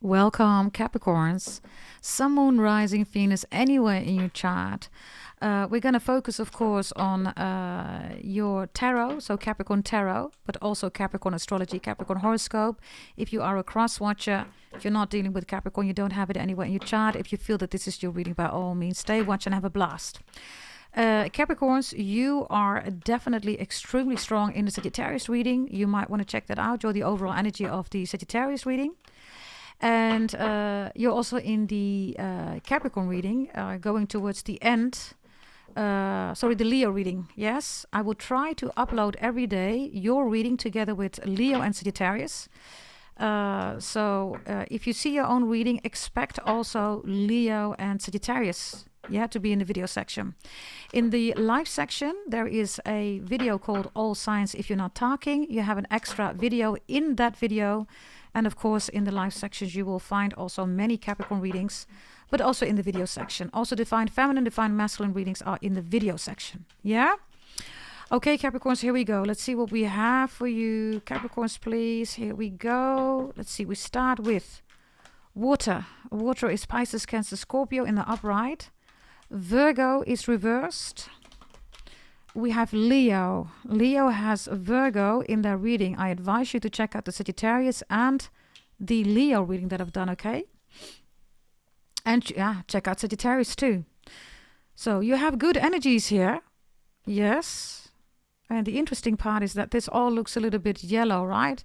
Welcome, Capricorns. Sun, Moon, Rising, Venus, anywhere in your chart. We're going to focus, of course, on your tarot, so Capricorn Tarot, but also Capricorn Astrology, Capricorn Horoscope. If you are a cross-watcher, if you're not dealing with Capricorn, you don't have it anywhere in your chart. If you feel that this is your reading, by all means, stay, watch, and have a blast. Capricorns, you are definitely extremely strong in the Sagittarius reading. You might want to check that out. You're the overall energy of the Sagittarius reading. And you're also in the Capricorn reading, going towards the end. The Leo reading. Yes, I will try to upload every day your reading together with Leo and Sagittarius. If you see your own reading, expect also Leo and Sagittarius, to be in the video section. In the live section, there is a video called All Signs If You're Not Talking. You have an extra video in that video. And of course, in the live sections, you will find also many Capricorn readings, but also in the video section. Also, Divine Feminine, Divine Masculine readings are in the video section. Yeah? Okay, Capricorns, here we go. Let's see what we have for you. Capricorns, please. Here we go. Let's see. We start with water. Water is Pisces, Cancer, Scorpio in the upright. Virgo is reversed. We have Leo. Leo has Virgo in their reading. I advise you to check out the Sagittarius and the Leo reading that I've done, okay? And check out Sagittarius too. So you have good energies here. Yes. And the interesting part is that this all looks a little bit yellow, right?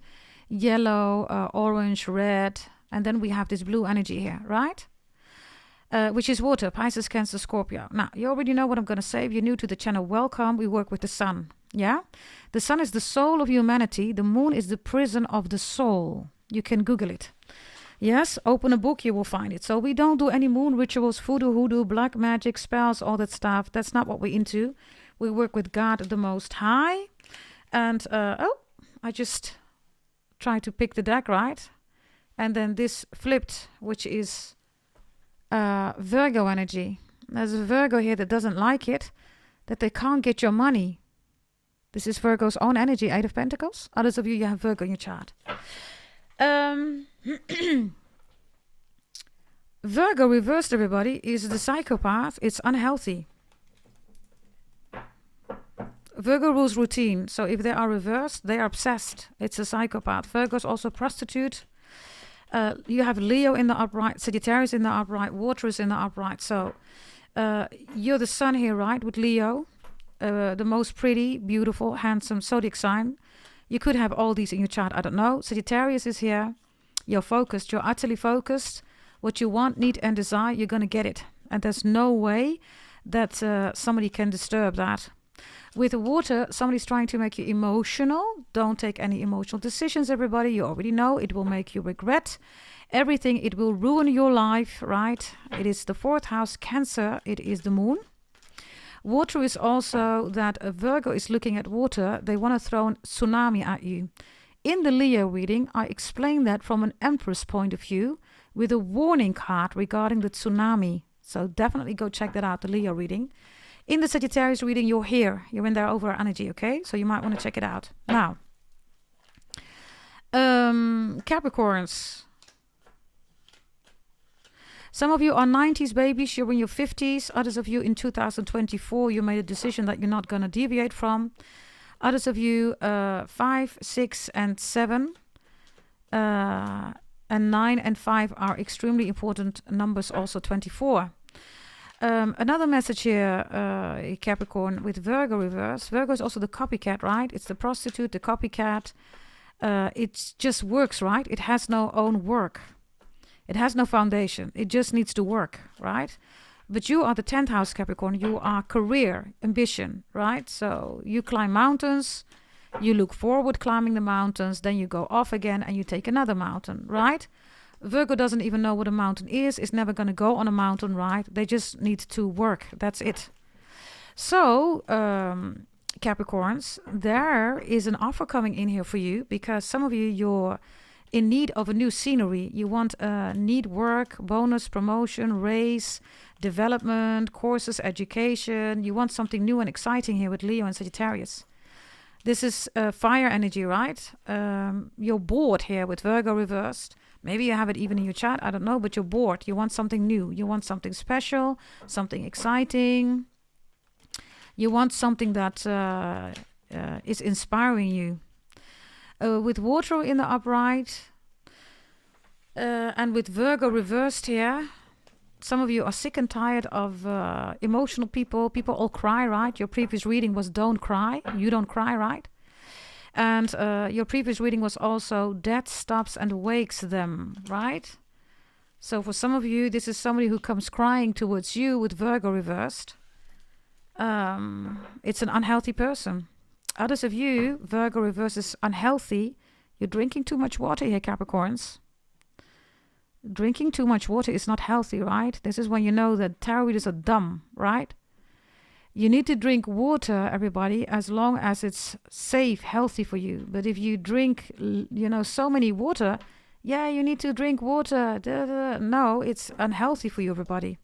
Yellow, orange, red. And then we have this blue energy here, right? Which is water, Pisces, Cancer, Scorpio. Now, you already know what I'm going to say. If you're new to the channel, welcome. We work with the sun, yeah? The sun is the soul of humanity. The moon is the prison of the soul. You can Google it. Yes, open a book, you will find it. So we don't do any moon rituals, voodoo, hoodoo, black magic, spells, all that stuff. That's not what we're into. We work with God the Most High. And, I just tried to pick the deck, right? And then this flipped, which is Virgo energy. There's a Virgo here that doesn't like it, that they can't get your money. This is Virgo's own energy, Eight of Pentacles. Others of you have Virgo in your chart. Virgo reversed, everybody, is the psychopath. It's unhealthy. Virgo rules routine. So if they are reversed, they are obsessed. It's a psychopath. Virgo is also a prostitute. You have Leo in the upright, Sagittarius in the upright, water is in the upright. So you're the sun here, right, with Leo, the most pretty, beautiful, handsome zodiac sign. You could have all these in your chart, I don't know. Sagittarius is here. You're focused, you're utterly focused. What you want, need, and desire, you're going to get it. And there's no way that somebody can disturb that. With water, somebody's trying to make you emotional. Don't take any emotional decisions, everybody. You already know it will make you regret everything. It will ruin your life, right? It is the fourth house, Cancer. It is the moon. Water is also that a Virgo is looking at water. They want to throw a tsunami at you. In the Leo reading, I explain that from an Empress point of view with a warning card regarding the tsunami. So definitely go check that out, the Leo reading. In the Sagittarius reading, you're here. You're in their overall energy, okay? So you might want to check it out. Now, Capricorns. Some of you are 90s babies. You're in your 50s. Others of you in 2024, you made a decision that you're not going to deviate from. Others of you 5, 6, and 7. And 9 and 5 are extremely important numbers, also 24. Another message here, Capricorn, with Virgo reverse. Virgo is also the copycat, right? It's the prostitute, the copycat. It just works, right? It has no own work. It has no foundation. It just needs to work, right? But you are the 10th house, Capricorn. You are career, ambition, right? So you climb mountains. You look forward climbing the mountains. Then you go off again and you take another mountain, right? Virgo doesn't even know what a mountain is never going to go on a mountain, right? They just need to work. That's it. So, Capricorns, there is an offer coming in here for you because some of you, you're in need of a new scenery. You want need work, bonus, promotion, raise, development, courses, education. You want something new and exciting here with Leo and Sagittarius. This is fire energy, right? You're bored here with Virgo reversed. Maybe you have it even in your chat. I don't know, but you're bored. You want something new. You want something special, something exciting. You want something that is inspiring you. With water in the upright and with Virgo reversed here, some of you are sick and tired of emotional people. People all cry, right? Your previous reading was don't cry. You don't cry, right? And your previous reading was also death stops and wakes them, right? So for some of you, this is somebody who comes crying towards you with Virgo reversed. It's an unhealthy person. Others of you, Virgo reversed is unhealthy. You're drinking too much water here, Capricorns. Drinking too much water is not healthy, right? This is when you know that tarot readers are dumb, right? You need to drink water, everybody, as long as it's safe, healthy for you. But if you drink, so many water, yeah, you need to drink water. No, it's unhealthy for you, everybody.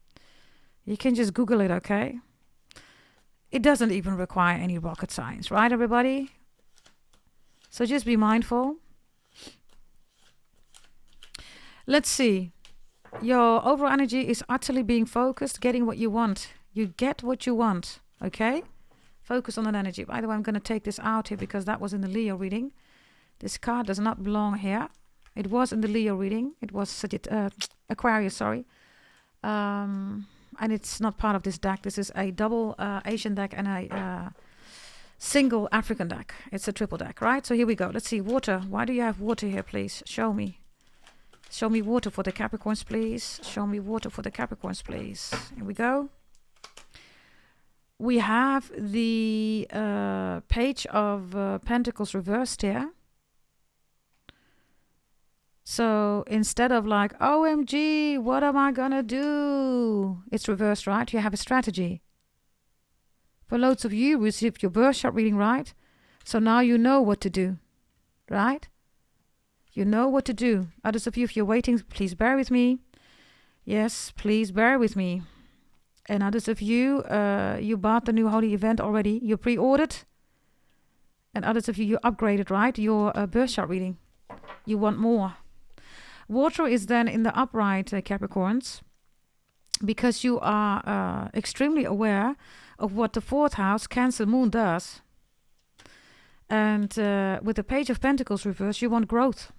You can just Google it, okay? It doesn't even require any rocket science, right, everybody? So just be mindful. Let's see. Your overall energy is utterly being focused, getting what you want. You get what you want. Okay, focus on that energy. By the way, I'm going to take this out here because that was in the Leo reading. This card does not belong here. It was in the Leo reading. It was Aquarius, sorry. And it's not part of this deck. This is a double Asian deck and a single African deck. It's a triple deck, right? So here we go. Let's see. Water. Why do you have water here, please? Show me. Show me water for the Capricorns, please. Show me water for the Capricorns, please. Here we go. We have the Page of Pentacles reversed here. So instead of like, OMG, what am I gonna do? It's reversed, right? You have a strategy. For loads of you, received your birth chart reading, right? So now you know what to do, right? You know what to do. Others of you, if you're waiting, please bear with me. Yes, please bear with me. And others of you, you bought the new holy event already. You pre-ordered. And others of you, you upgraded, right? Your birth chart reading. You want more. Water is then in the upright, Capricorns. Because you are extremely aware of what the 4th house, Cancer Moon, does. And with the Page of Pentacles reversed, you want growth.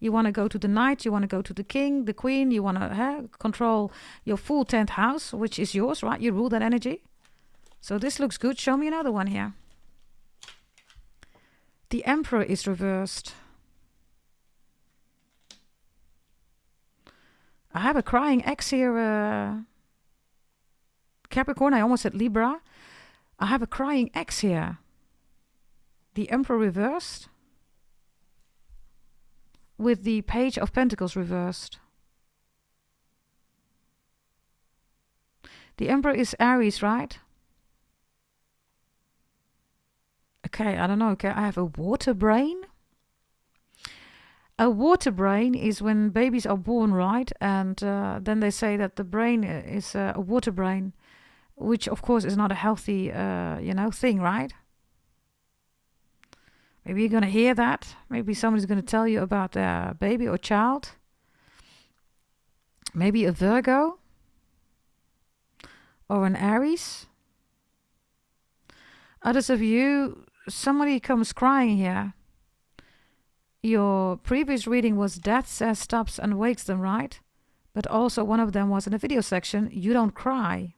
You want to go to the Knight, you want to go to the King, the Queen, you want to control your full 10th house, which is yours, right? You rule that energy. So this looks good. Show me another one here. The Emperor is reversed. I have a crying ex here, Capricorn. I almost said Libra. I have a crying ex here. The Emperor reversed. With the Page of Pentacles reversed. The Emperor is Aries, right? Okay, I don't know. Okay, I have a water brain. A water brain is when babies are born, right? And then they say that the brain is a water brain, which of course is not a healthy, thing, right? Maybe you're going to hear that. Maybe somebody's going to tell you about their baby or child. Maybe a Virgo. Or an Aries. Others of you, somebody comes crying here. Your previous reading was death says stops and wakes them, right? But also one of them was in the video section, you don't cry.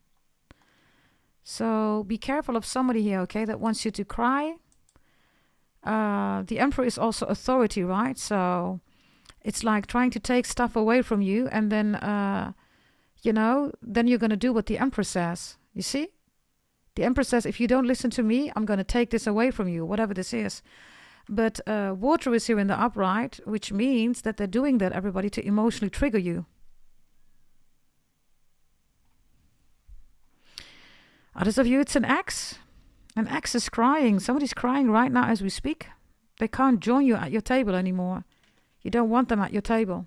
So be careful of somebody here, okay, that wants you to cry. The Emperor is also authority, right? So it's like trying to take stuff away from you and then, then you're going to do what the Emperor says. You see? The Emperor says, if you don't listen to me, I'm going to take this away from you, whatever this is. But water is here in the upright, which means that they're doing that, everybody, to emotionally trigger you. Others of you, it's an ex. An ex is crying. Somebody's crying right now as we speak. They can't join you at your table anymore. You don't want them at your table.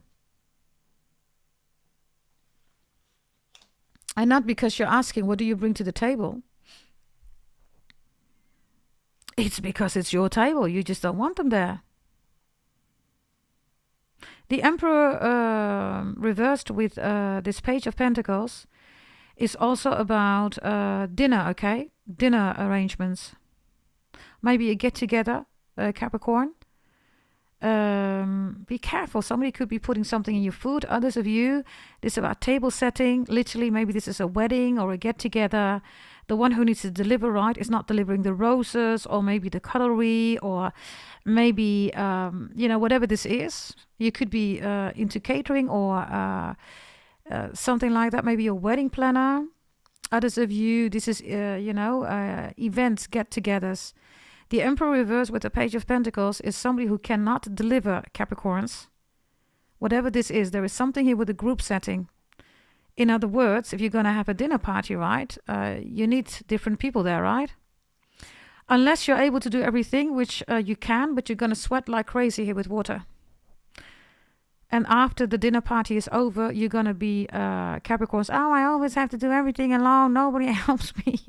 And not because you're asking, what do you bring to the table? It's because it's your table. You just don't want them there. The Emperor reversed with this Page of Pentacles is also about dinner, okay? Dinner arrangements. Maybe a get-together, Capricorn. Be careful. Somebody could be putting something in your food. Others of you, this is about table setting. Literally, maybe this is a wedding or a get-together. The one who needs to deliver, right, is not delivering the roses or maybe the cutlery or maybe, whatever this is. You could be into catering or something like that. Maybe a wedding planner. Others of you, this is, events, get-togethers. The Emperor reversed with the Page of Pentacles is somebody who cannot deliver, Capricorns. Whatever this is, there is something here with a group setting. In other words, if you're going to have a dinner party, right, you need different people there, right? Unless you're able to do everything, which you can, but you're going to sweat like crazy here with water. And after the dinner party is over, you're going to be Capricorns. Oh, I always have to do everything alone. Nobody helps me.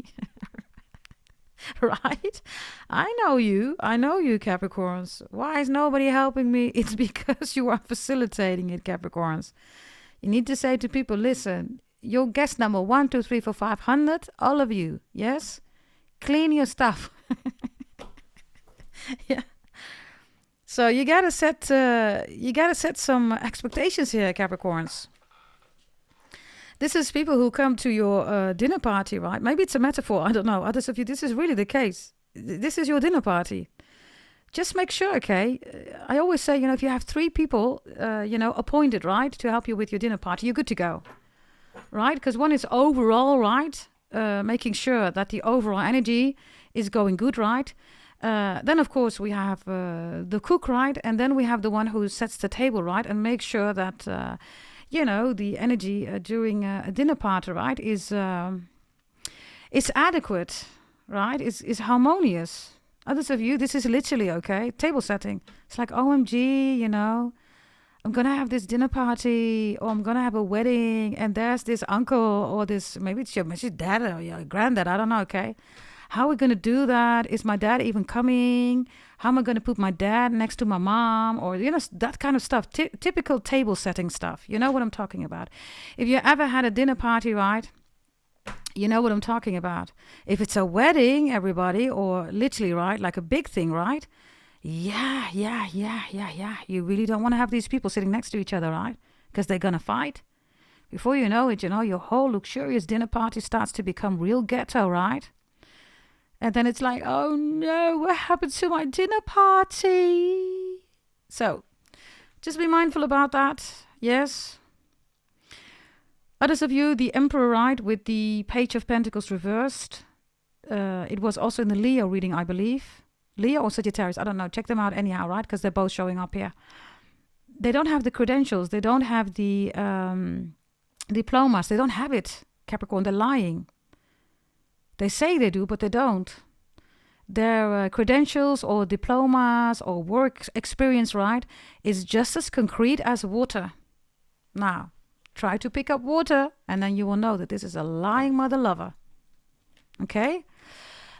Right? I know you, Capricorns. Why is nobody helping me? It's because you are facilitating it, Capricorns. You need to say to people, listen, your guest number 1, 2, 3, 4, 500, all of you, yes? Clean your stuff. Yeah. So you gotta set some expectations here, Capricorns. This is people who come to your dinner party, right? Maybe it's a metaphor. I don't know. Others of you, this is really the case. This is your dinner party. Just make sure, okay? I always say, if you have 3 people, appointed, right, to help you with your dinner party, you're good to go, right? Because one is overall, right? Making sure that the overall energy is going good, right? Then, of course, we have the cook, right? And then we have the one who sets the table, right? And makes sure that... the energy during a dinner party, right, is adequate, right, is harmonious. Others of you, this is literally, okay, table setting. It's like, OMG, I'm going to have this dinner party or I'm going to have a wedding and there's this uncle or this, maybe it's your dad or your granddad, I don't know, okay. How are we going to do that? Is my dad even coming? How am I going to put my dad next to my mom? Or, that kind of stuff. Typical table setting stuff. You know what I'm talking about. If you ever had a dinner party, right? You know what I'm talking about. If it's a wedding, everybody, or literally, right? Like a big thing, right? Yeah. You really don't want to have these people sitting next to each other, right? Because they're going to fight. Before you know it, your whole luxurious dinner party starts to become real ghetto, right? And then it's like, oh no, what happened to my dinner party? So, just be mindful about that. Yes. Others of you, the Emperor, right, with the Page of Pentacles reversed. It was also in the Leo reading, I believe. Leo or Sagittarius, I don't know. Check them out anyhow, right? Because they're both showing up here. They don't have the credentials. They don't have the diplomas. They don't have it, Capricorn. They're lying. They say they do, but they don't. Their credentials or diplomas or work experience, right, is just as concrete as water. Now, try to pick up water, and then you will know that this is a lying mother lover. Okay?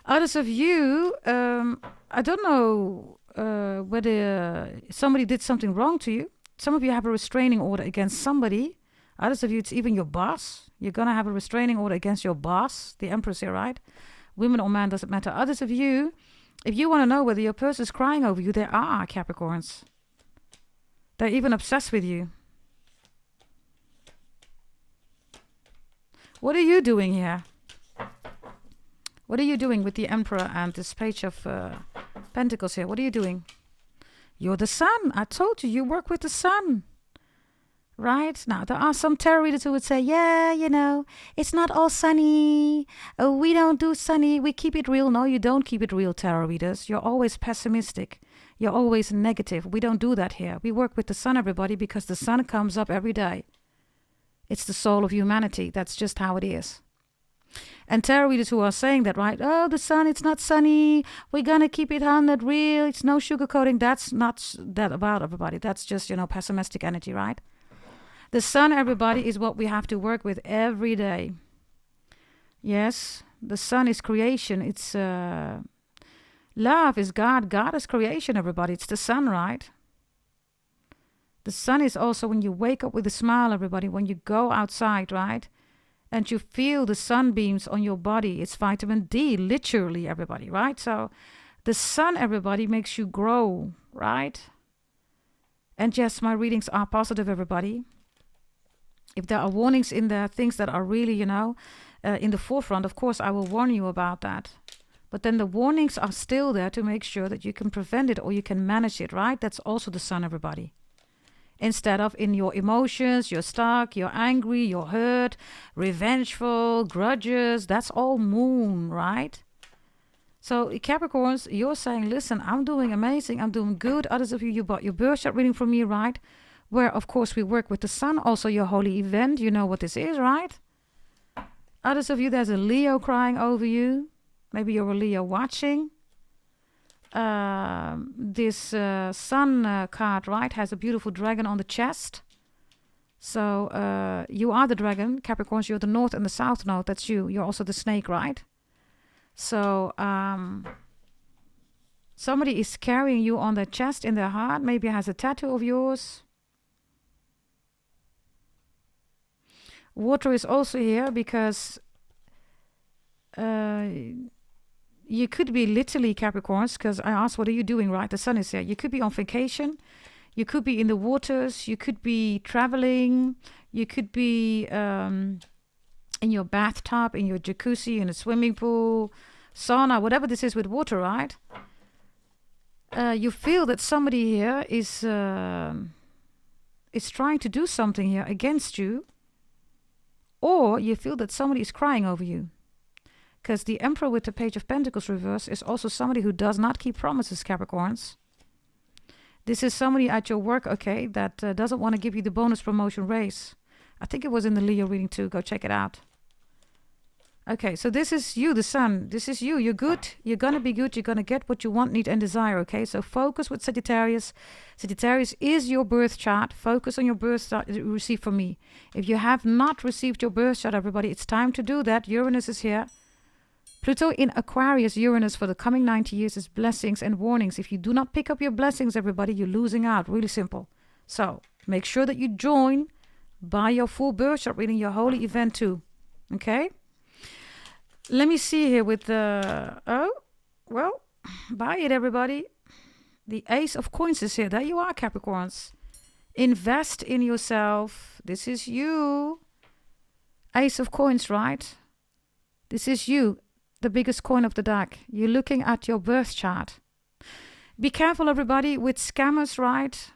Others of you, I don't know whether somebody did something wrong to you. Some of you have a restraining order against somebody. Others of you, it's even your boss. You're going to have a restraining order against your boss, the Empress here, right? Women or man, doesn't matter. Others of you, if you want to know whether your person is crying over you, they are Capricorns. They're even obsessed with you. What are you doing here? What are you doing with the Emperor and this Page of Pentacles here? What are you doing? You're the sun. I told you, you work with the sun. Right? Now, there are some tarot readers who would say, yeah, it's not all sunny. We don't do sunny. We keep it real. No, you don't keep it real, tarot readers. You're always pessimistic. You're always negative. We don't do that here. We work with the sun, everybody, because the sun comes up every day. It's the soul of humanity. That's just how it is. And tarot readers who are saying that, right? Oh, the sun, it's not sunny. We're going to keep it 100 real. It's no sugarcoating. That's not that about everybody. That's just, pessimistic energy, right? The sun, everybody, is what we have to work with every day. Yes, the sun is creation. It's love is God. God is creation, everybody. It's the sun, right? The sun is also when you wake up with a smile, everybody, when you go outside, right? And you feel the sunbeams on your body. It's vitamin D, literally, everybody, right? So the sun, everybody, makes you grow, right? And yes, my readings are positive, everybody. If there are warnings in there, things that are really, in the forefront, of course, I will warn you about that. But then the warnings are still there to make sure that you can prevent it or you can manage it, right? That's also the sun, everybody. Instead of in your emotions, you're stuck, you're angry, you're hurt, revengeful, grudges, that's all moon, right? So Capricorns, you're saying, listen, I'm doing amazing, I'm doing good. Others of you, you bought your birth chart reading from me, right? Where, of course, we work with the sun, also your holy event. You know what this is, right? Others of you, there's a Leo crying over you. Maybe you're a Leo watching. This sun card, right, has a beautiful dragon on the chest. So you are the dragon. Capricorns, you're the north and the south node. That's you. You're also the snake, right? So somebody is carrying you on their chest, in their heart. Maybe has a tattoo of yours. Water is also here because you could be literally Capricorns, because I asked, what are you doing, right? The sun is here. You could be on vacation. You could be in the waters. You could be traveling. You could be in your bathtub, in your jacuzzi, in a swimming pool, sauna, whatever this is with water, right? You feel that somebody here is trying to do something here against you, or you feel that somebody is crying over you. Because the Emperor with the Page of Pentacles reverse is also somebody who does not keep promises, Capricorns. This is somebody at your work, okay, that doesn't want to give you the bonus promotion raise. I think it was in the Leo reading too. Go check it out. Okay, so this is you, the sun. This is you. You're good. You're going to be good. You're going to get what you want, need, and desire, okay? So focus with Sagittarius. Sagittarius is your birth chart. Focus on your birth chart that you received from me. If you have not received your birth chart, everybody, it's time to do that. Uranus is here. Pluto in Aquarius, Uranus for the coming 90 years is blessings and warnings. If you do not pick up your blessings, everybody, you're losing out. Really simple. So make sure that you join, buy your full birth chart reading, your holy event too. Okay? Let me see here with the... buy it, everybody. The Ace of Coins is here. There you are, Capricorns. Invest in yourself. This is you. Ace of Coins, right? This is you. The biggest coin of the deck. You're looking at your birth chart. Be careful, everybody, with scammers, right?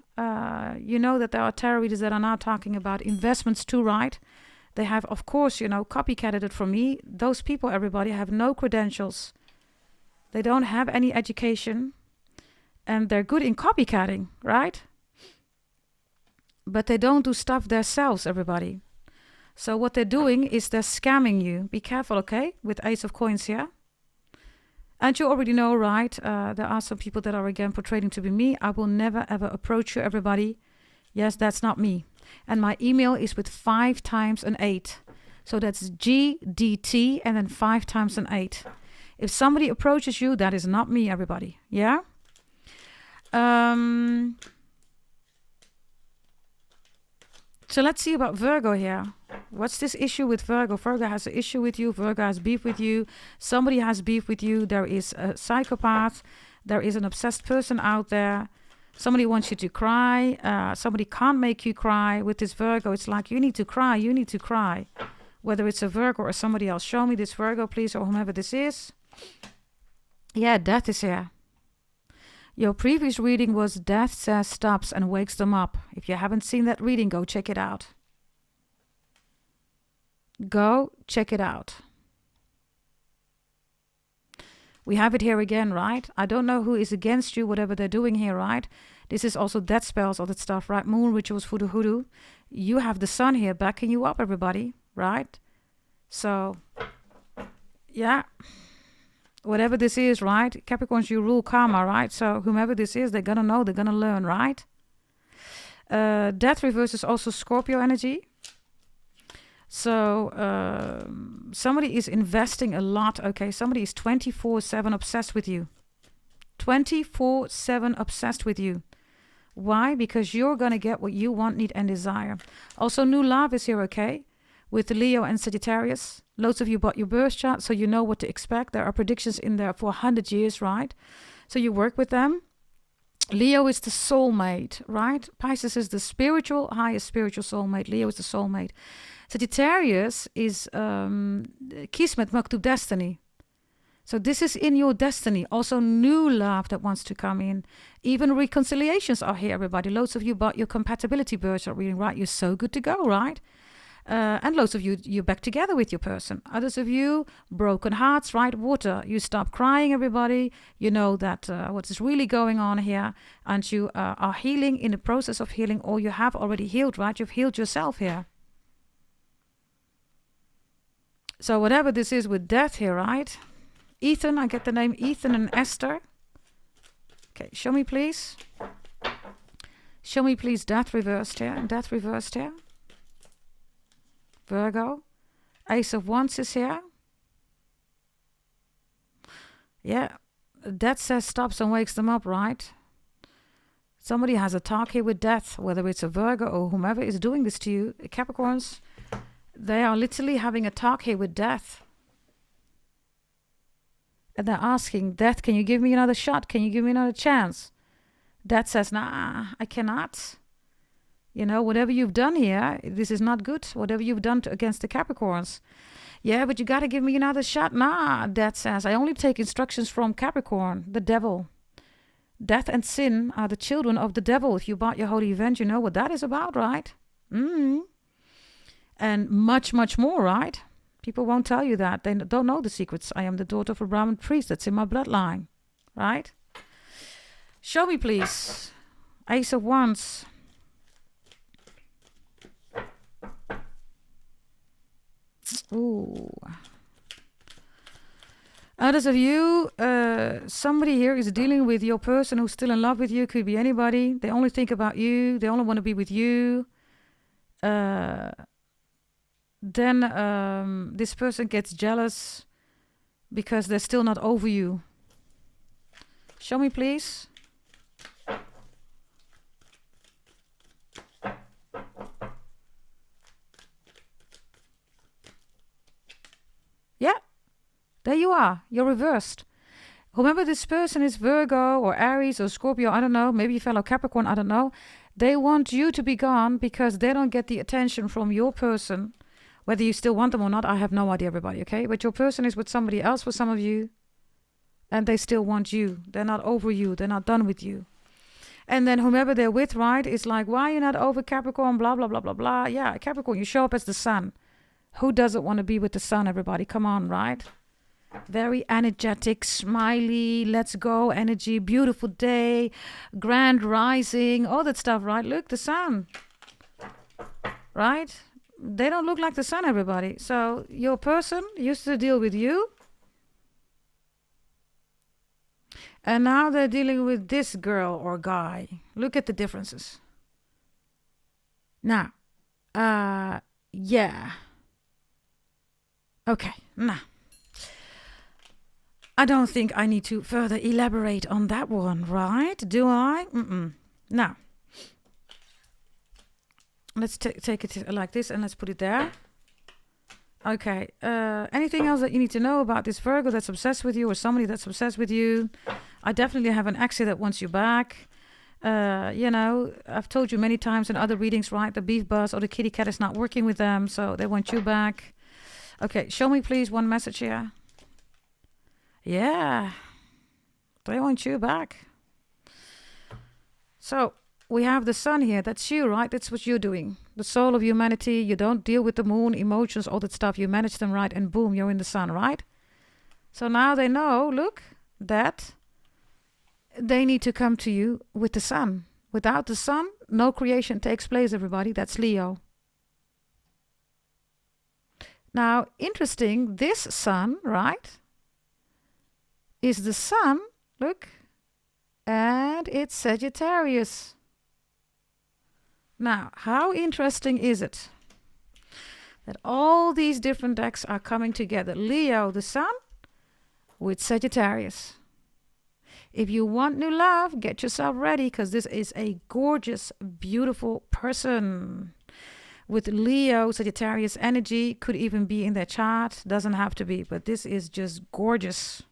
You know that there are tarot readers that are now talking about investments too, right? They have, of course, copycatted it from me. Those people, everybody, have no credentials. They don't have any education. And they're good in copycatting, right? But they don't do stuff themselves, everybody. So what they're doing is they're scamming you. Be careful, okay? With Ace of Coins here. And you already know, right? There are some people that are again portraying to be me. I will never, ever approach you, everybody. Yes, that's not me. And my email is with 5 times an 8. So that's GDT and then 5 times an 8. If somebody approaches you, that is not me, everybody. Yeah? So let's see about Virgo here. What's this issue with Virgo? Virgo has an issue with you. Virgo has beef with you. Somebody has beef with you. There is a psychopath. There is an obsessed person out there. Somebody wants you to cry. Somebody can't make you cry. With this Virgo, it's like you need to cry. You need to cry. Whether it's a Virgo or somebody else. Show me this Virgo, please, or whomever this is. Yeah, death is here. Your previous reading was death says stops and wakes them up. If you haven't seen that reading, go check it out. Go check it out. We have it here again, right? I don't know who is against you, whatever they're doing here, right? This is also death spells, all that stuff, right? Moon rituals, voodoo, hoodoo. You have the sun here backing you up, everybody, right? So, yeah. Whatever this is, right? Capricorns, you rule karma, right? So whomever this is, they're going to know, they're going to learn, right? Death reverse is also Scorpio energy. So somebody is investing a lot, okay? Somebody is 24/7 obsessed with you. 24/7 obsessed with you. Why? Because you're going to get what you want, need, and desire. Also, new love is here, okay? With the Leo and Sagittarius. Loads of you bought your birth chart, so you know what to expect. There are predictions in there for 100 years, right? So you work with them. Leo is the soulmate, right? Pisces is the spiritual, highest spiritual soulmate. Leo is the soulmate. Sagittarius is Kismet, Maktub, destiny. So this is in your destiny. Also new love that wants to come in. Even reconciliations are here, everybody. Loads of you bought your compatibility birth chart reading, right? You're so good to go, right? And loads of you, you're back together with your person. Others of you, broken hearts, right? Water. You stop crying, everybody. You know that what is really going on here. And you are healing, in the process of healing, or you have already healed, right? You've healed yourself here. So whatever this is with death here, right? Ethan, I get the name Ethan and Esther. Okay, show me please. Show me please death reversed here. Death reversed here. Virgo. Ace of Wands is here. Yeah. Death says stops and wakes them up, right? Somebody has a talk here with death, whether it's a Virgo or whomever is doing this to you. Capricorns, they are literally having a talk here with death. And they're asking, Death, can you give me another shot? Can you give me another chance? Death says, nah, I cannot. You know, whatever you've done here, this is not good. Whatever you've done against the Capricorns. Yeah, but you got to give me another shot. Nah, Death says, I only take instructions from Capricorn, the devil. Death and sin are the children of the devil. If you bought your holy event, you know what that is about, right? And much, much more, right? People won't tell you that. They don't know the secrets. I am the daughter of a Brahmin priest. That's in my bloodline. Right? Show me, please. Ace of Wands. Ooh. Others of you, somebody here is dealing with your person who's still in love with you. Could be anybody. They only think about you. They only want to be with you. Then this person gets jealous because they're still not over you. Show me, please. Yeah, there you are. You're reversed. Whomever this person is, Virgo or Aries or Scorpio, I don't know, maybe fellow Capricorn, I don't know. They want you to be gone because they don't get the attention from your person. Whether you still want them or not, I have no idea, everybody, okay? But your person is with somebody else for some of you, and they still want you. They're not over you. They're not done with you. And then whomever they're with, right, is like, why are you not over Capricorn, blah, blah, blah, blah, blah. Yeah, Capricorn, you show up as the sun. Who doesn't want to be with the sun, everybody? Come on, right? Very energetic, smiley, let's go energy, beautiful day, grand rising, all that stuff, right? Look, the sun, right? They don't look like the sun, everybody. So your person used to deal with you. And now they're dealing with this girl or guy. Look at the differences. Now, yeah. Okay, nah. I don't think I need to further elaborate on that one, right? Do I? Now, let's take it like this and let's put it there. Okay. Anything else that you need to know about this Virgo that's obsessed with you or somebody that's obsessed with you? I definitely have an ex that wants you back. You know, I've told you many times in other readings, right? The beef buzz or the kitty cat is not working with them, so they want you back. Okay, show me please one message here. Yeah, they want you back. So we have the sun here. That's you, right? That's what you're doing. The soul of humanity. You don't deal with the moon, emotions, all that stuff. You manage them, right? And boom, you're in the sun, right? So now they know, look, that they need to come to you with the sun. Without the sun, no creation takes place, everybody. That's Leo. Now, interesting, this sun, right, is the sun, look, and it's Sagittarius. Now, how interesting is it that all these different decks are coming together? Leo, the sun, with Sagittarius. If you want new love, get yourself ready, because this is a gorgeous, beautiful person with Leo, Sagittarius energy. Could even be in their chart. Doesn't have to be, but this is just gorgeous.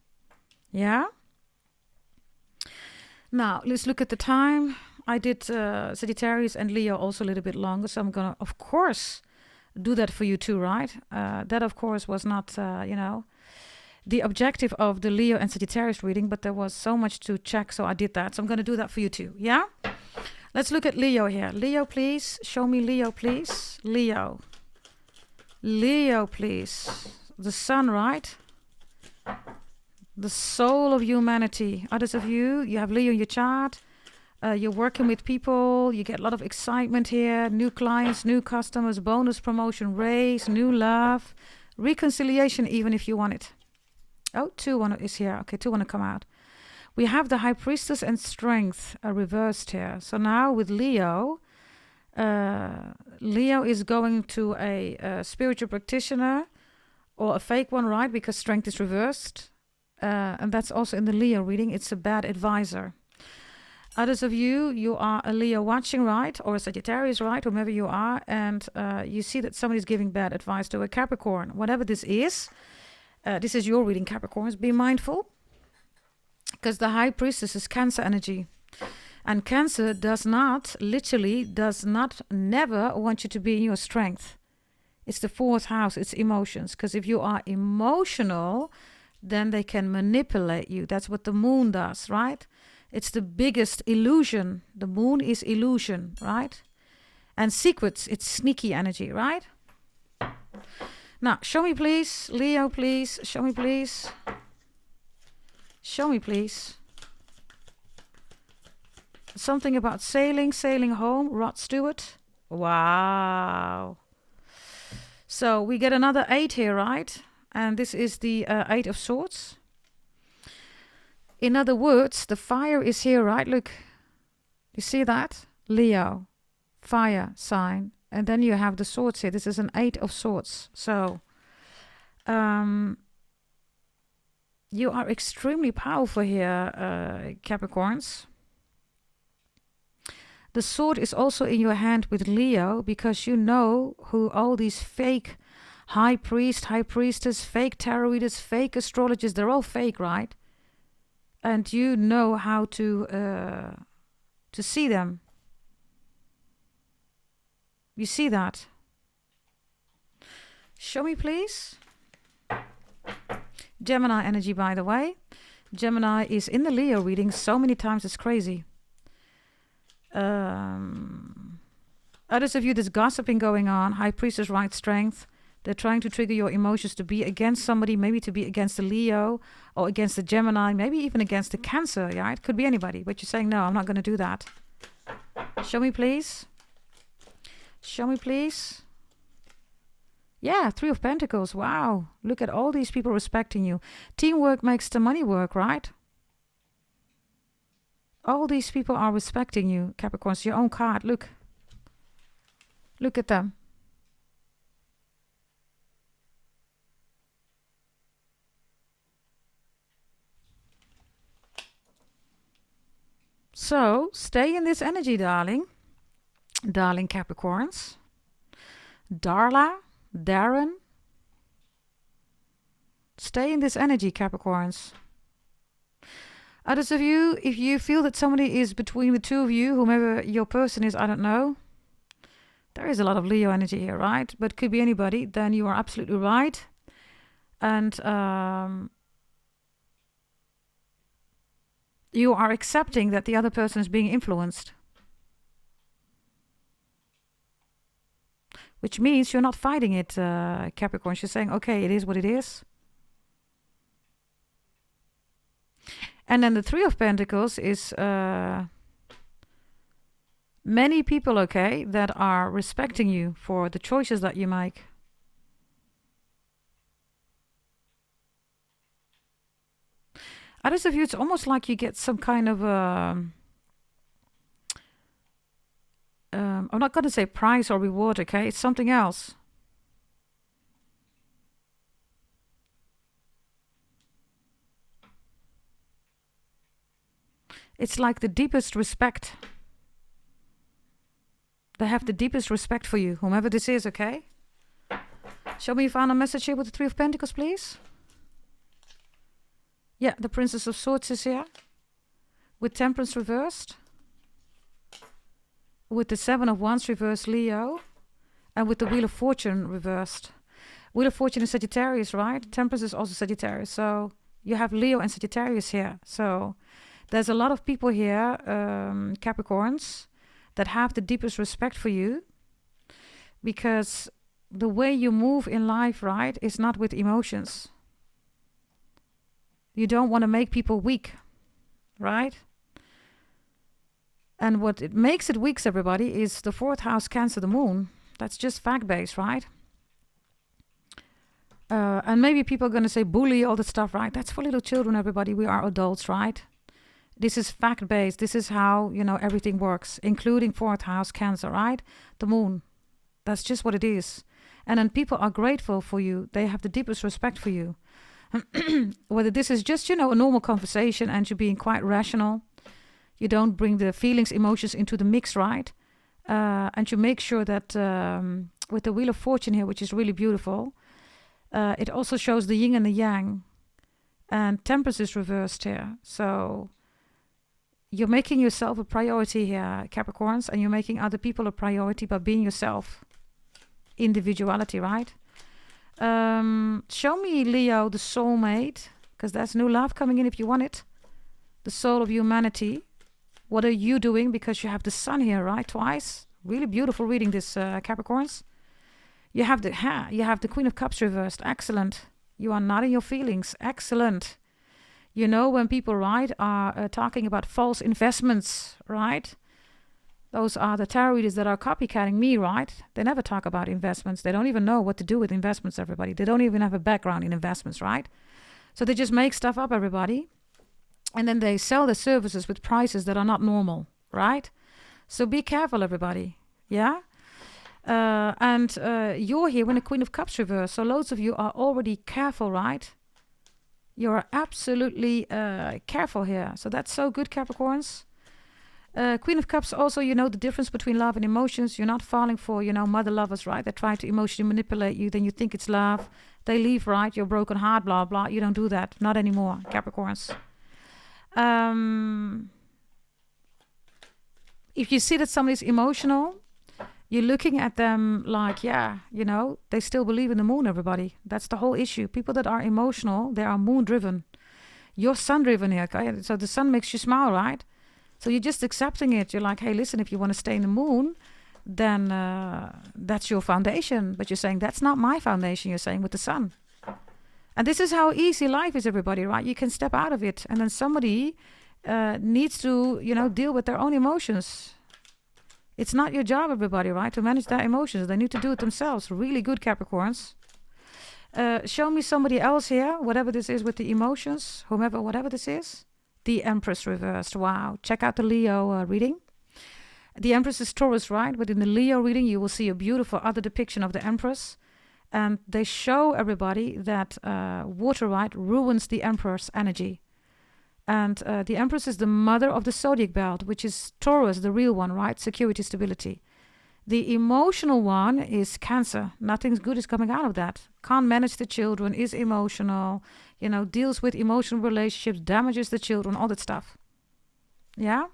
Yeah? Now, let's look at the time. I did Sagittarius and Leo also a little bit longer, so I'm going to, of course, do that for you too, right? That, of course, was not, the objective of the Leo and Sagittarius reading, but there was so much to check, so I did that. So I'm going to do that for you too, yeah? Let's look at Leo here. Leo, please. Show me Leo, please. Leo. Leo, please. The sun, right? The soul of humanity. Others of you, you have Leo in your chart. You're working with people. You get a lot of excitement here. New clients, new customers, bonus promotion, raise, new love, reconciliation, even if you want it. Oh, 2 is here. Okay, 2 want to come out. We have the High Priestess and Strength reversed here. So now with Leo, Leo is going to a spiritual practitioner or a fake one, right? Because Strength is reversed. And that's also in the Leo reading. It's a bad advisor. Others of you, you are a Leo watching, right? Or a Sagittarius, right? Whomever you are. And you see that somebody's giving bad advice to a Capricorn. Whatever this is your reading, Capricorns. Be mindful. Because the High Priestess is Cancer energy. And Cancer never want you to be in your strength. It's the 4th house. It's emotions. Because if you are emotional, then they can manipulate you. That's what the moon does, right? It's the biggest illusion. The moon is illusion, right? And secrets, it's sneaky energy, right? Now, show me please. Leo, please. Show me please. Show me please. Something about sailing home. Rod Stewart. Wow. So we get another 8 here, right? And this is the 8 of Swords. In other words, the fire is here, right? Look, you see that? Leo, fire sign. And then you have the swords here. This is an 8 of Swords. So, you are extremely powerful here, Capricorns. The sword is also in your hand with Leo, because you know who all these fake high priest, high priestess, fake tarot readers, fake astrologers, they're all fake, right? And you know how to see them. You see that? Show me, please. Gemini energy, by the way. Gemini is in the Leo reading so many times, it's crazy. Others of you, there's gossiping going on. High Priestess, right strength. They're trying to trigger your emotions to be against somebody, maybe to be against the Leo or against the Gemini, maybe even against the Cancer. Yeah, it could be anybody, but you're saying, no, I'm not going to do that. Show me, please. Show me, please. Yeah, 3 of Pentacles. Wow. Look at all these people respecting you. Teamwork makes the money work, right? All these people are respecting you, Capricorns. Your own card. Look. Look at them. So, stay in this energy, darling. Darling Capricorns. Darla. Darren. Stay in this energy, Capricorns. Others of you, if you feel that somebody is between the 2 of you, whomever your person is, I don't know. There is a lot of Leo energy here, right? But could be anybody. Then you are absolutely right. And you are accepting that the other person is being influenced. Which means you're not fighting it, Capricorn. You're saying, okay, it is what it is. And then the 3 of Pentacles is many people, okay, that are respecting you for the choices that you make. Others of you, it's almost like you get some kind of I'm not going to say prize or reward, okay? It's something else. It's like the deepest respect. They have the deepest respect for you, whomever this is, okay? Show me your final message here with the Three of Pentacles, please. Yeah, the Princess of Swords is here. With Temperance reversed. With the Seven of Wands reversed, Leo. And with the Wheel of Fortune reversed. Wheel of Fortune is Sagittarius, right? Temperance is also Sagittarius. So you have Leo and Sagittarius here. So there's a lot of people here, Capricorns, that have the deepest respect for you. Because the way you move in life, right, is not with emotions. You don't want to make people weak, right? And what it makes it weak, everybody, is the 4th house, Cancer, the moon. That's just fact-based, right? And maybe people are going to say bully, all that stuff, right? That's for little children, everybody. We are adults, right? This is fact-based. This is how, everything works, including 4th house, Cancer, right? The moon. That's just what it is. And then people are grateful for you. They have the deepest respect for you. Whether this is just, a normal conversation and you're being quite rational. You don't bring the feelings, emotions into the mix, right? And you make sure that with the Wheel of Fortune here, which is really beautiful, it also shows the yin and the yang. And Temperance is reversed here. So you're making yourself a priority here, Capricorns, and you're making other people a priority by being yourself. Individuality, right? Show me, Leo, the soulmate, because there's new love coming in if you want it. The soul of humanity. What are you doing? Because you have the sun here, right? Twice. Really beautiful reading this, Capricorns. You have the Queen of Cups reversed. Excellent. You are not in your feelings. Excellent. When people, right, are talking about false investments, right? Those are the tarot readers that are copycatting me, right? They never talk about investments. They don't even know what to do with investments, everybody. They don't even have a background in investments, right? So they just make stuff up, everybody. And then they sell their services with prices that are not normal, right? So be careful, everybody. Yeah? And you're here when the Queen of Cups reversed. So loads of you are already careful, right? You're absolutely careful here. So that's so good, Capricorns. Queen of Cups, also, the difference between love and emotions. You're not falling for, mother lovers, right? They try to emotionally manipulate you. Then you think it's love. They leave, right? Your broken heart, blah, blah. You don't do that. Not anymore, Capricorns. If you see that somebody's emotional, you're looking at them like, they still believe in the moon, everybody. That's the whole issue. People that are emotional, they are moon-driven. You're sun-driven here, okay? So the sun makes you smile, right? So you're just accepting it. You're like, hey, listen, if you want to stay in the moon, then that's your foundation. But you're saying, that's not my foundation, you're saying, with the sun. And this is how easy life is, everybody, right? You can step out of it. And then somebody needs to, deal with their own emotions. It's not your job, everybody, right, to manage their emotions. They need to do it themselves. Really good, Capricorns. Show me somebody else here, whatever this is with the emotions, whatever this is. The Empress reversed. Wow. Check out the Leo reading. The Empress is Taurus, right? But in the Leo reading, you will see a beautiful other depiction of the Empress. And they show everybody that water, right, ruins the Emperor's energy. And the Empress is the mother of the zodiac belt, which is Taurus, the real one, right? Security, stability. The emotional one is Cancer. Nothing good is coming out of that. Can't manage the children, is emotional, deals with emotional relationships, damages the children, all that stuff. Yeah?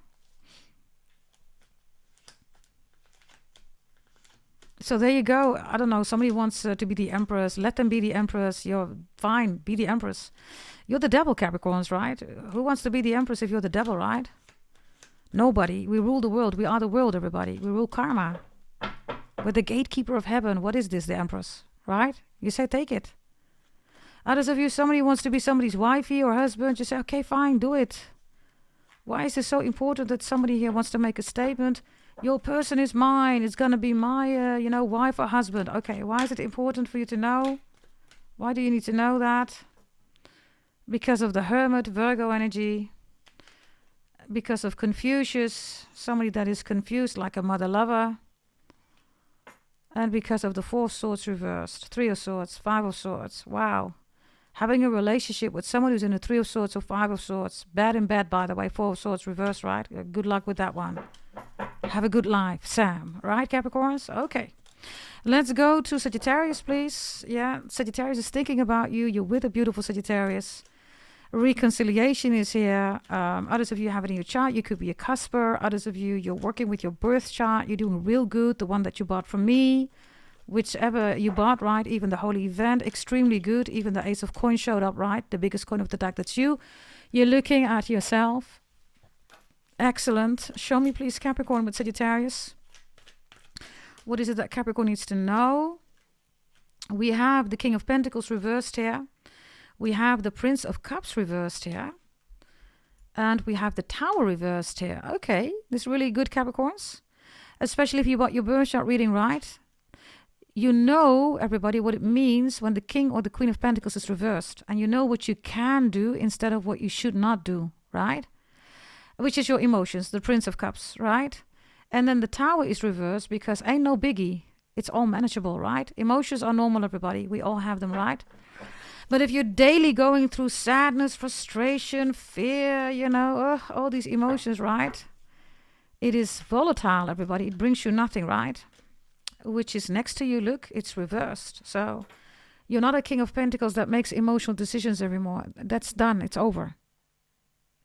So there you go. I don't know. Somebody wants to be the Empress. Let them be the Empress. You're fine. Be the Empress. You're the devil, Capricorns, right? Who wants to be the Empress if you're the devil, right? Nobody. We rule the world. We are the world, everybody. We rule karma. We're the gatekeeper of heaven. What is this, the Empress? Right? You say, take it. Others of you, somebody wants to be somebody's wifey or husband. You say, okay, fine, do it. Why is it so important that somebody here wants to make a statement? Your person is mine. It's going to be my, wife or husband. Okay, why is it important for you to know? Why do you need to know that? Because of the Hermit, Virgo energy. Because of Confucius, somebody that is confused like a mother lover. And because of the Four of Swords reversed, Three of Swords, Five of Swords. Wow. Having a relationship with someone who's in a 3 of Swords or 5 of Swords. Bad in bed, by the way. 4 of Swords reverse, right? Good luck with that one. Have a good life, Sam. Right, Capricorns? Okay. Let's go to Sagittarius, please. Yeah, Sagittarius is thinking about you. You're with a beautiful Sagittarius. Reconciliation is here. Others of you have it in your chart. You could be a cusper. Others of you, you're working with your birth chart. You're doing real good. The one that you bought from me. Whichever you bought, right? Even the holy event, extremely good. Even the Ace of Coins showed up, right? The biggest coin of the deck, that's you. You're looking at yourself. Excellent. Show me, please, Capricorn with Sagittarius. What is it that Capricorn needs to know? We have the King of Pentacles reversed here. We have the Prince of Cups reversed here. And we have the Tower reversed here. Okay, this is really good, Capricorns. Especially if you got your birth chart reading right. You know, everybody, what it means when the King or the Queen of Pentacles is reversed. And you know what you can do instead of what you should not do, right? Which is your emotions, the Prince of Cups, right? And then the Tower is reversed because ain't no biggie. It's all manageable, right? Emotions are normal, everybody. We all have them, right? But if you're daily going through sadness, frustration, fear, you know, all these emotions, right? It is volatile, everybody. It brings you nothing, right? Which is next to you, look, it's reversed. So you're not a King of Pentacles that makes emotional decisions anymore. That's done. It's over.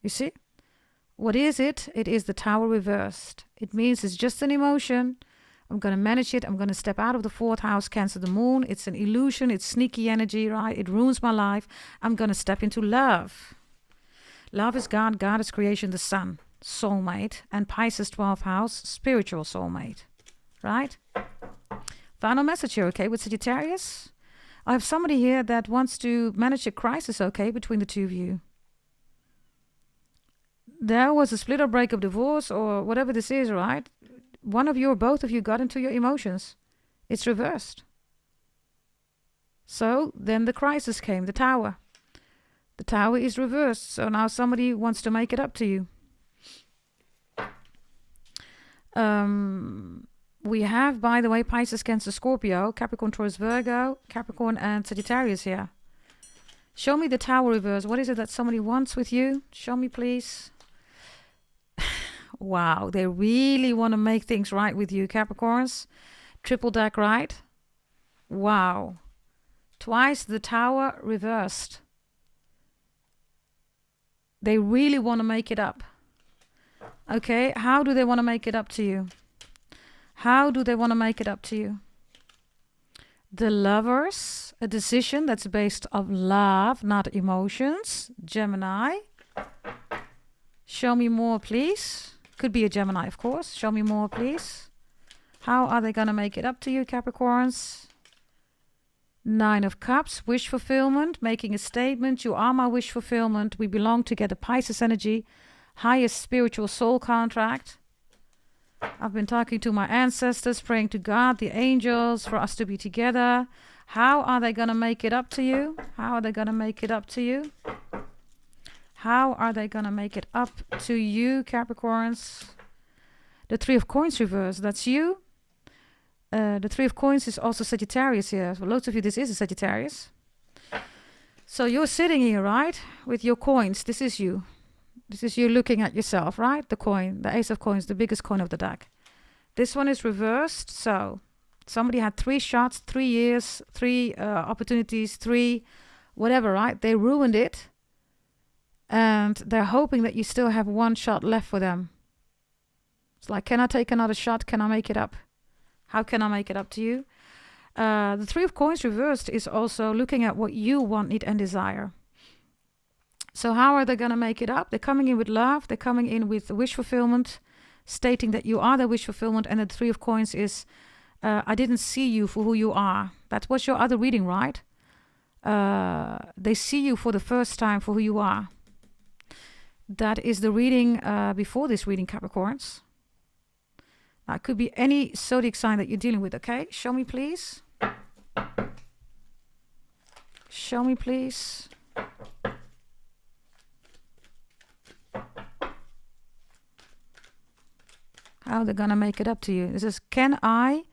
You see? What is it? It is the Tower reversed. It means it's just an emotion. I'm going to manage it. I'm going to step out of the 4th house, Cancer the Moon. It's an illusion. It's sneaky energy, right? It ruins my life. I'm going to step into love. Love is God. God is creation, the sun, soulmate. And Pisces 12th house, spiritual soulmate, right? Final message here, okay, with Sagittarius. I have somebody here that wants to manage a crisis, okay, between the two of you. There was a split or break of divorce or whatever this is, right? One of you or both of you got into your emotions. It's reversed. So then the crisis came, the Tower. The Tower is reversed. So now somebody wants to make it up to you. We have, by the way, Pisces, Cancer, Scorpio, Capricorn, Taurus, Virgo, Capricorn and Sagittarius here. Show me the Tower reverse. What is it that somebody wants with you? Show me, please. Wow, they really want to make things right with you, Capricorns. Triple deck right. Wow. Twice the Tower reversed. They really want to make it up. Okay, how do they want to make it up to you? How do they want to make it up to you? The Lovers, a decision that's based on love, not emotions. Gemini. Show me more, please. Could be a Gemini, of course. Show me more, please. How are they going to make it up to you, Capricorns? 9 of Cups, wish fulfillment, making a statement. You are my wish fulfillment. We belong together. Pisces energy, highest spiritual soul contract. I've been talking to my ancestors, praying to God, the angels, for us to be together. How are they going to make it up to you? How are they going to make it up to you? How are they going to make it up to you, Capricorns? The 3 of Coins reverse, that's you. The 3 of Coins is also Sagittarius here. For loads of you, this is a Sagittarius. So you're sitting here, right? With your coins. This is you. This is you looking at yourself, right? The coin, the Ace of Coins, the biggest coin of the deck. This one is reversed. So somebody had 3 shots, 3 years, 3 opportunities, 3 whatever, right? They ruined it. And they're hoping that you still have 1 shot left for them. It's like, can I take another shot? Can I make it up? How can I make it up to you? The 3 of Coins reversed is also looking at what you want, need, and desire. So how are they going to make it up? They're coming in with love. They're coming in with wish fulfillment, stating that you are the wish fulfillment. And the 3 of Coins is, I didn't see you for who you are. That was your other reading, right? They see you for the first time for who you are. That is the reading before this reading, Capricorns. Now, it could be any zodiac sign that you're dealing with, okay? Show me, please. Show me, please. How they're going to make it up to you. It says, can I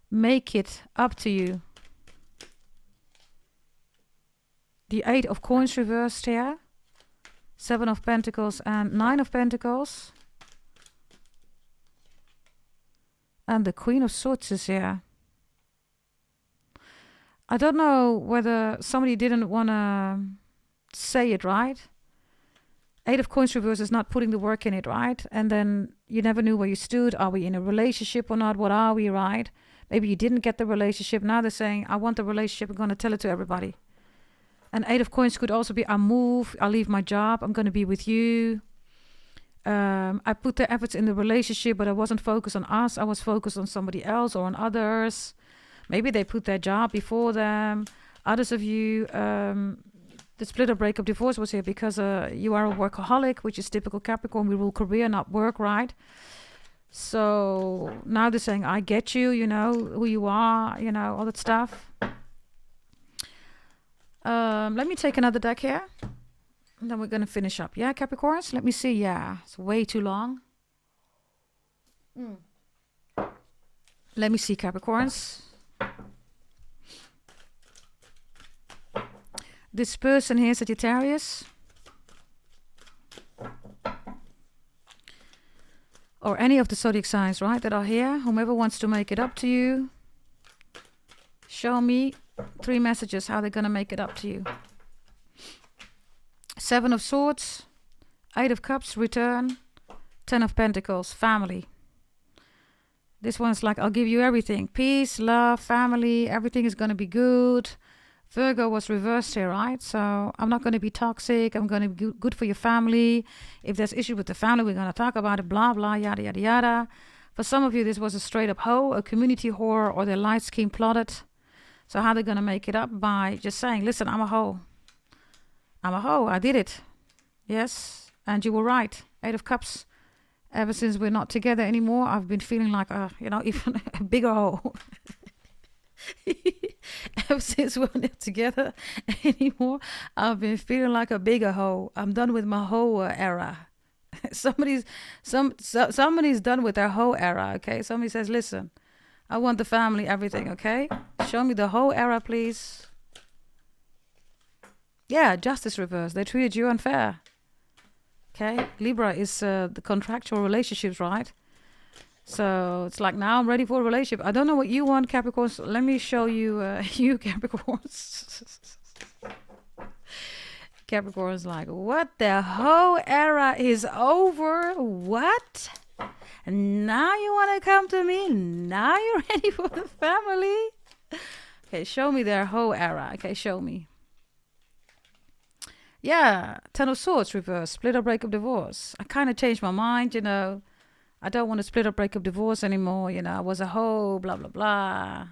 make it up to you? The 8 of Coins reversed here. 7 of Pentacles and 9 of Pentacles. And the Queen of Swords is here. I don't know whether somebody didn't want to say it right. 8 of Coins reverse is not putting the work in it, right? And then you never knew where you stood. Are we in a relationship or not? What are we, right? Maybe you didn't get the relationship. Now they're saying, I want the relationship. I'm going to tell it to everybody. And 8 of Coins could also be, I move, I leave my job. I'm going to be with you. I put the efforts in the relationship, but I wasn't focused on us. I was focused on somebody else or on others. Maybe they put their job before them. Others of you, the split or breakup divorce was here because you are a workaholic, which is typical Capricorn. We rule career, not work, right? So now they're saying, I get you, you know, who you are, you know, all that stuff. Let me take another deck here. And then we're going to finish up. Yeah, Capricorns? Let me see. Yeah, it's way too long. Let me see, Capricorns. This person here, Sagittarius. Or any of the zodiac signs, right, that are here. Whomever wants to make it up to you. Show me 3 messages how they're going to make it up to you. 7 of Swords, 8 of Cups, return, 10 of Pentacles, family. This one's like, I'll give you everything. Peace, love, family, everything is going to be good. Virgo was reversed here, right? So I'm not going to be toxic. I'm going to be good for your family. If there's issue with the family, we're going to talk about it, blah, blah, yada, yada, yada. For some of you, this was a straight up hoe, a community horror, or their life scheme plotted. So how they're going to make it up? By just saying, listen, I'm a hoe. I'm a hoe. I did it. Yes. And you were right. 8 of Cups. Ever since we're not together anymore, I've been feeling like even a bigger hoe. Ever since we're not together anymore, I've been feeling like a bigger hoe. I'm done with my hoe era. Somebody's done with their hoe era. Okay. Somebody says, listen, I want the family, everything. Okay. Show me the hoe era, please. Yeah, justice reverse. They treated you unfair. Okay, Libra is the contractual relationships, right? So it's like, now I'm ready for a relationship. I don't know what you want, Capricorns. Let me show you, you Capricorns. Capricorns like, what? The whole era is over? What? Now you want to come to me? Now you're ready for the family? Okay, show me their whole era. Okay, show me. Yeah, 10 of Swords reverse, split or break up divorce. I kind of changed my mind, you know. I don't want to split or break up divorce anymore, you know. I was a hoe, blah, blah, blah.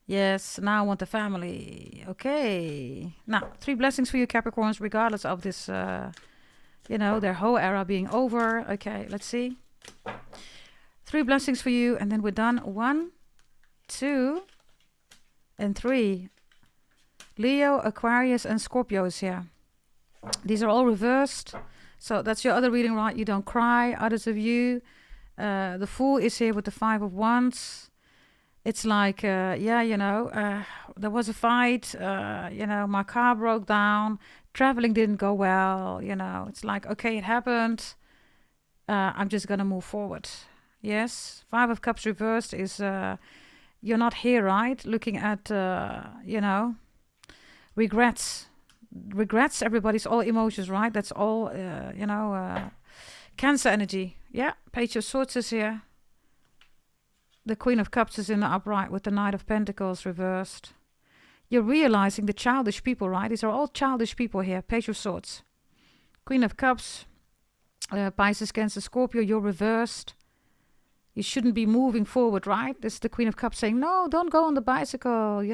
Yes, now I want the family. Okay. Now, 3 blessings for you, Capricorns, regardless of this, their whole era being over. Okay, let's see. 3 blessings for you, and then we're done. 1, 2, and 3. Leo, Aquarius, and Scorpio is here. These are all reversed. So that's your other reading, right? You don't cry. Others of you. The Fool is here with the 5 of Wands. It's like, there was a fight. My car broke down. Traveling didn't go well. It's like, okay, it happened. I'm just going to move forward. Yes. 5 of Cups reversed is, you're not here, right? Looking at, regrets. Regrets, everybody's all emotions, right? That's all, Cancer energy. Yeah, Page of Swords is here. The Queen of Cups is in the upright with the Knight of Pentacles reversed. You're realizing the childish people, right? These are all childish people here. Page of Swords. Queen of Cups. Pisces, Cancer, Scorpio, you're reversed. You shouldn't be moving forward, right? This is the Queen of Cups saying, no, don't go on the bicycle,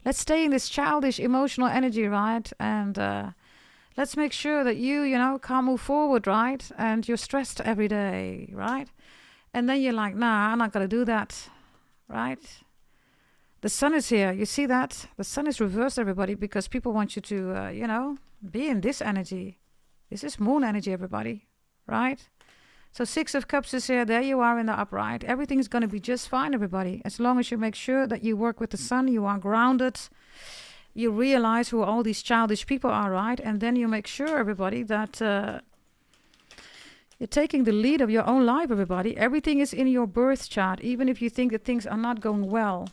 Let's stay in this childish, emotional energy, right? And let's make sure that you can't move forward, right? And you're stressed every day, right? And then you're like, nah, I'm not going to do that, right? The Sun is here. You see that? The Sun is reversed, everybody, because people want you to, be in this energy. This is Moon energy, everybody, right? So 6 of Cups is here. There you are in the upright. Everything's going to be just fine, everybody. As long as you make sure that you work with the Sun, you are grounded. you realize who all these childish people are, right? And then you make sure, everybody, that you're taking the lead of your own life, everybody. Everything is in your birth chart, even if you think that things are not going well.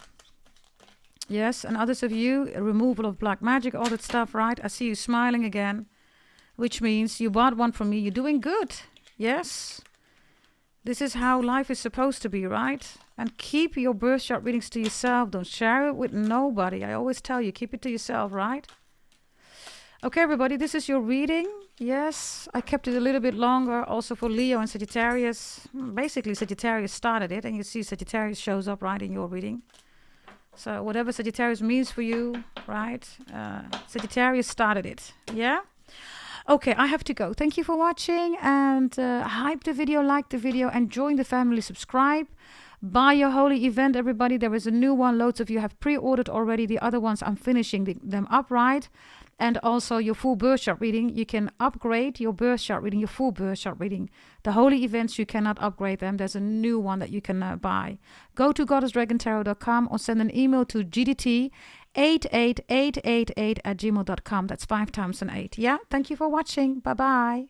Yes, and others of you, removal of black magic, all that stuff, right? I see you smiling again, which means you bought one from me. You're doing good. Yes. This is how life is supposed to be, right? And keep your birth chart readings to yourself. Don't share it with nobody. I always tell you, keep it to yourself, right? Okay, everybody, this is your reading. Yes, I kept it a little bit longer, also for Leo and Sagittarius. Basically, Sagittarius started it, and you see Sagittarius shows up right in your reading. So whatever Sagittarius means for you, right? Sagittarius started it, yeah? Okay, I have to go. Thank you for watching, and hype the video, like the video, and join the family, subscribe. Buy your holy event, everybody. There is a new one. Loads of you have pre-ordered already. The other ones, I'm finishing them up, right? And also your full birth chart reading. You can upgrade your birth chart reading, your full birth chart reading. The holy events, you cannot upgrade them. There's a new one that you can buy. Go to goddessdragontarot.com or send an email to gdt88888@gmail.com. That's 5 times an 8. Yeah, thank you for watching. Bye-bye.